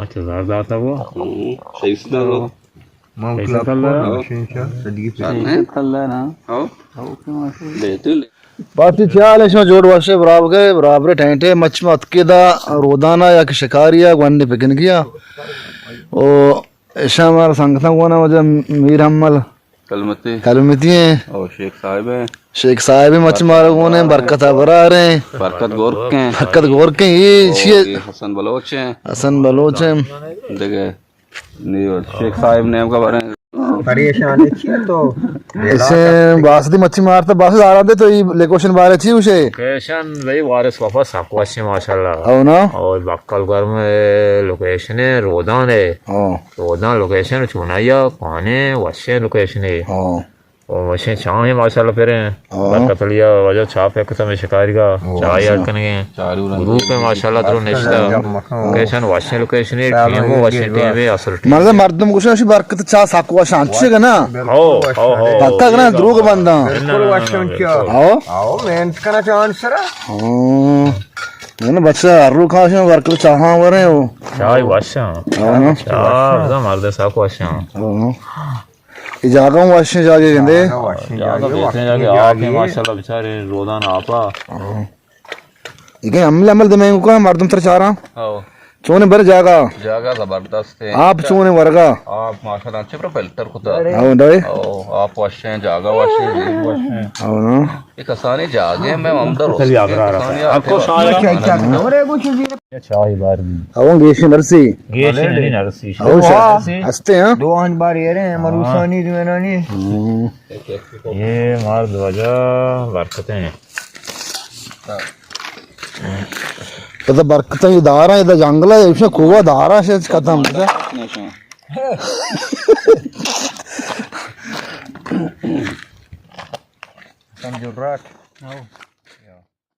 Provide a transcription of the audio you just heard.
अच्छा ज़्यादा था वो Şeysi o. Betul. बाती चाल इसमें जोड़ वर्षे बराबर ठहटे मच मत के दा रोदाना या कि शिकारिया गवन्ने पिकन किया ओ ऐसा हमारा संगठन को ना मुझे मीर हमल Kalmati. कलमती हैं O Şeyh sahibi हैं. शेख साहब मच मारो ने बरकत बरा रहे हैं Farkat Gork हैं. बरकत गौर के ये ये हसन बलोच हैं. हसन बलोच हैं देखे नहीं शेख साहिब ने आपका बारे में परेशान है तो ऐसे बासदी मच्छी मारता बास आ रहा थे तो ये लोकेशन बारे थी उसे लोकेशन भाई वारिस वापस साकवाशी माशाल्लाह हो ना और बक्कल घर में लोकेशन है रोदान है रोदान लोकेशन चुनाया पाने वशे लोकेशन है और वशे चाह है माशाल्लाह फिर बरकत लिया वजह छाप है कसम शिकारी का चाय अटकन गए ग्रुप है माशाल्लाह तो नेशता लोकेशन वशे लोकेशन है टीम वशे टीम है असर मतलब मर्दम कुछ ऐसी बरकत चाह साकवा शांति है ना हो पक्का ना द्रोग बंदा आओ मेहनत करना चांस सरा मैंने बच्चा अर्रू खास में बरकत चाहा वरे हो चाय वशा चाह मर्द साकवाशी ये जागा हूँ वाशे जाके कहते जाके आके माशाल्लाह बेचारे रोदान आपा ये अमल अमल दमेंगू का मर्दम तर चाह रहा चोने भर जागा जगह जबरदस्त है. आप चोने वर्गा आप माशाल्लाह अच्छे फिल्टर खुदा आओ डे आप वशे जगह वशे आओ ना एक आसानी जागे मैं अंदर हो चलिए आप आपको चाय बार आओ गेश नरसी गेश नरसी आओ हंसते हैं दो आन बार ये रहे मरुसानी दुनानी ये मर्द वजह बरकतें हैं तो बरकत ये दारा है जंगल है इसमें कुआ दारा से खत्म समझो रात